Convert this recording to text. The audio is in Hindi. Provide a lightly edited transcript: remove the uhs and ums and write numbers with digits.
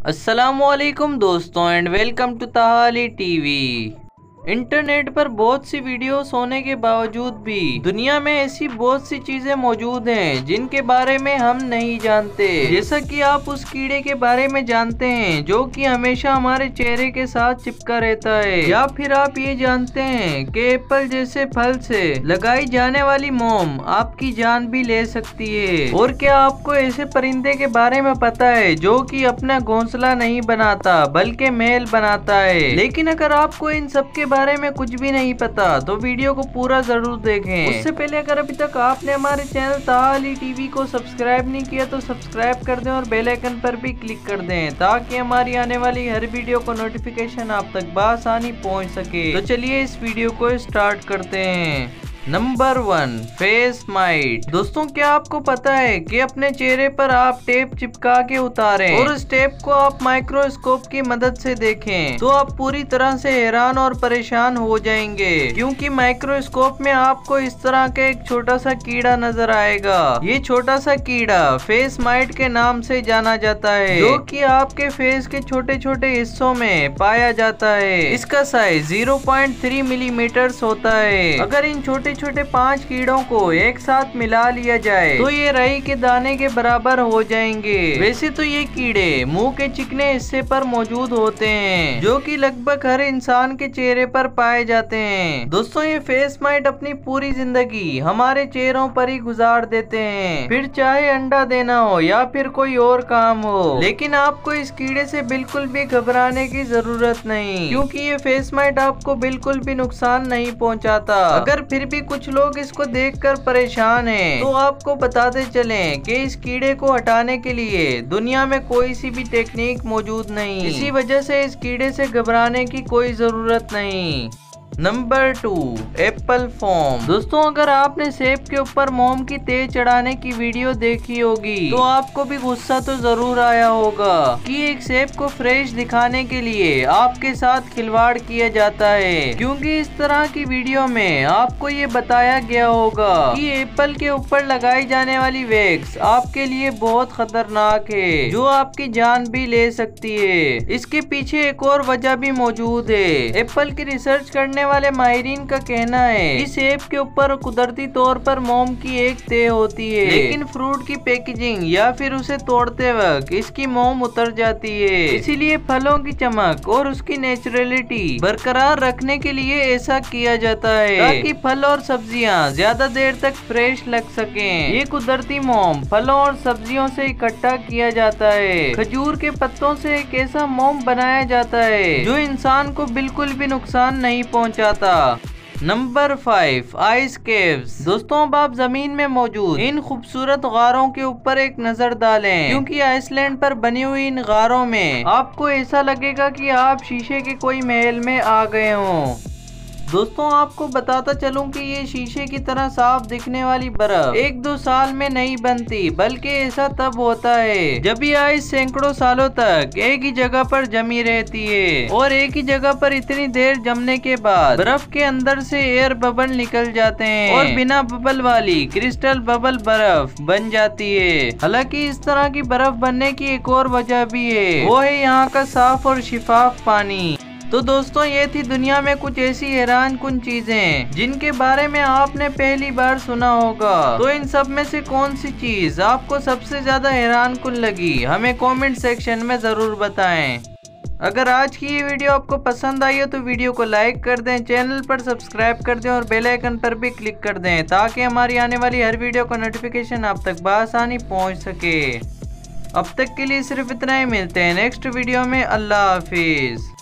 अस्सलामुअलैकुम दोस्तों एंड वेलकम टू ताहाली टीवी। इंटरनेट पर बहुत सी वीडियोस होने के बावजूद भी दुनिया में ऐसी बहुत सी चीजें मौजूद हैं जिनके बारे में हम नहीं जानते। जैसा कि आप उस कीड़े के बारे में जानते हैं जो कि हमेशा हमारे चेहरे के साथ चिपका रहता है, या फिर आप ये जानते हैं कि एप्पल जैसे फल से लगाई जाने वाली मोम आपकी जान भी ले सकती है। और क्या आपको ऐसे परिंदे के बारे में पता है जो कि अपना घोंसला नहीं बनाता बल्कि महल बनाता है। लेकिन अगर आपको इन सब के बारे में कुछ भी नहीं पता तो वीडियो को पूरा जरूर देखें। उससे पहले अगर अभी तक आपने हमारे चैनल ताहाली टीवी को सब्सक्राइब नहीं किया तो सब्सक्राइब कर दें और बेल आइकन पर भी क्लिक कर दें ताकि हमारी आने वाली हर वीडियो को नोटिफिकेशन आप तक बआसानी पहुंच सके। तो चलिए इस वीडियो को स्टार्ट करते हैं। Number 1, face might. दोस्तों क्या आपको पता है कि अपने चेहरे पर आप टेप चिपका के उतारें और उस टेप को आप माइक्रोस्कोप की मदद से देखें तो आप पूरी तरह से हैरान और परेशान हो जाएंगे, क्योंकि माइक्रोस्कोप में आपको इस तरह का एक छोटा सा कीड़ा नजर आएगा। ये छोटा सा कीड़ा फेस माइट के नाम से जाना जाता है, जो कि आपके फेस के छोटे छोटे हिस्सों में पाया जाता है। इसका साइज 0.3 मिलीमीटर होता है। अगर इन छोटे छोटे 5 कीड़ों को एक साथ मिला लिया जाए तो ये राई के दाने के बराबर हो जाएंगे। वैसे तो ये कीड़े मुंह के चिकने हिस्से पर मौजूद होते हैं, जो कि लगभग हर इंसान के चेहरे पर पाए जाते हैं। दोस्तों ये फेस माइट अपनी पूरी जिंदगी हमारे चेहरों पर ही गुजार देते हैं, फिर चाहे अंडा देना हो या फिर कोई और काम हो। लेकिन आपको इस कीड़े से बिल्कुल भी घबराने की जरूरत नहीं, क्योंकि ये फेस माइट आपको बिल्कुल भी नुकसान नहीं पहुंचाता। अगर फिर भी कुछ लोग इसको देखकर परेशान हैं, तो आपको बताते चलें कि इस कीड़े को हटाने के लिए दुनिया में कोई सी भी टेक्निक मौजूद नहीं। इसी वजह से इस कीड़े से घबराने की कोई जरूरत नहीं। Number 2, Apple foam. दोस्तों अगर आपने सेब के ऊपर मोम की तेज चढ़ाने की वीडियो देखी होगी तो आपको भी गुस्सा तो जरूर आया होगा कि एक सेब को फ्रेश दिखाने के लिए आपके साथ खिलवाड़ किया जाता है, क्योंकि इस तरह की वीडियो में आपको ये बताया गया होगा कि एप्पल के ऊपर लगाई जाने वाली वैक्स आपके लिए बहुत खतरनाक है, जो आपकी जान भी ले सकती है। इसके पीछे एक और वजह भी मौजूद है। एप्पल की रिसर्च करने वाले माहिरीन का कहना है कि सेब के ऊपर कुदरती तौर पर मोम की एक तह होती है, लेकिन फ्रूट की पैकेजिंग या फिर उसे तोड़ते वक्त इसकी मोम उतर जाती है। इसीलिए फलों की चमक और उसकी नेचुरलिटी बरकरार रखने के लिए ऐसा किया जाता है, ताकि फल और सब्जियां ज्यादा देर तक फ्रेश लग सकें। ये कुदरती मोम फलों और सब्जियों से इकट्ठा किया जाता है। खजूर के पत्तों से एक ऐसा मोम बनाया जाता है जो इंसान को बिल्कुल भी नुकसान नहीं पहुंचाता। Number 5, ice caves. दोस्तों अब आप जमीन में मौजूद इन खूबसूरत गारों के ऊपर एक नजर डालें, क्योंकि आइसलैंड पर बनी हुई इन गारों में आपको ऐसा लगेगा कि आप शीशे के कोई महल में आ गए हों। दोस्तों आपको बताता चलूं कि ये शीशे की तरह साफ दिखने वाली बर्फ 1-2 साल में नहीं बनती, बल्कि ऐसा तब होता है जब ये आइस सैकड़ों सालों तक एक ही जगह पर जमी रहती है, और एक ही जगह पर इतनी देर जमने के बाद बर्फ के अंदर से एयर बबल निकल जाते हैं और बिना बबल वाली क्रिस्टल बबल बर्फ बन जाती है। हालांकि इस तरह की बर्फ बनने की एक और वजह भी है, वो है यहाँ का साफ और शिफाफ पानी। तो दोस्तों ये थी दुनिया में कुछ ऐसी हैरान कुन चीजें जिनके बारे में आपने पहली बार सुना होगा। तो इन सब में से कौन सी चीज आपको सबसे ज्यादा हैरान कुन लगी, हमें कमेंट सेक्शन में जरूर बताएं। अगर आज की ये वीडियो आपको पसंद आई हो तो वीडियो को लाइक कर दें, चैनल पर सब्सक्राइब कर दें और बेल आइकन पर भी क्लिक कर दें ताकि हमारी आने वाली हर वीडियो का नोटिफिकेशन आप तक बआसानी पहुंच सके। अब तक के लिए सिर्फ इतना ही, मिलते हैं नेक्स्ट वीडियो में। अल्लाह हाफिज।